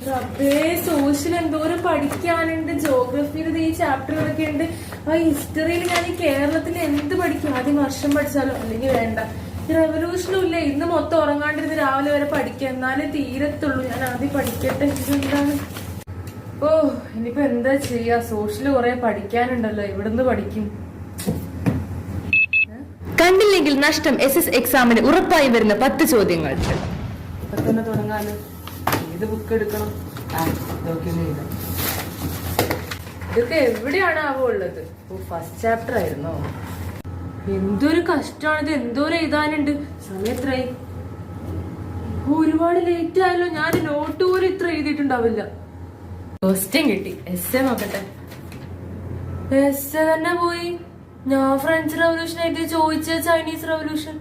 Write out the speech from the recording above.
റബ്ബേ, സോഷ്യൽ എന്തോരം പഠിക്കാനുണ്ട്. ജോഗ്രഫിയിൽ ഈ ചാപ്റ്ററുകളൊക്കെ ഉണ്ട്. ആ ഹിസ്റ്ററിയിൽ ഞാൻ ഈ കേരളത്തിൽ എന്ത് പഠിക്കും? ആദ്യം വർഷം പഠിച്ചാലോ, അല്ലെങ്കിൽ വേണ്ട. ഈ റെവല്യൂഷനും ഇല്ല. ഇന്ന് മൊത്തം ഉറങ്ങാണ്ടിരുന്ന് രാവിലെ വരെ പഠിക്കുക, എന്നാലേ തീരത്തുള്ളൂ. ഞാൻ ആദ്യം പഠിക്കട്ടെ. ഇതെന്താണ്? ഓ, ഇനിയിപ്പോ എന്താ ചെയ്യാ? സോഷ്യൽ കുറെ പഠിക്കാനുണ്ടല്ലോ, ഇവിടുന്ന് പഠിക്കും. കണ്ടില്ലെങ്കിൽ നഷ്ടം. SS എക്സാമിന് ഉറപ്പായി വരുന്ന 10 ചോദ്യങ്ങൾ. ഇപ്പൊ തന്നെ തുടങ്ങാലോ. ഏത് ബുക്ക് എടുക്കണം? ഇതൊക്കെ എവിടെയാണ് ഉള്ളത്? ഓ, ഫസ്റ്റ് ചാപ്റ്റർ ആയിരുന്നോ? എന്തൊരു കഷ്ടമാണിത്. എന്തോരം എഴുതാനുണ്ട്. സമയം എത്രയായി? ഒരുപാട് ലേറ്റ് ആയല്ലോ. ഞാൻ നോട്ട് പോലും ഇത്ര എഴുതിയിട്ടുണ്ടാവില്ല. ക്വസ്റ്റ്യൻ കിട്ടി. എസ് നോക്കട്ടെ. എസ് തന്നെ പോയി. ഞാൻ ഫ്രഞ്ച് റവല്യൂഷൻ എഴുതി, ചോദിച്ച ചൈനീസ് റവല്യൂഷൻ.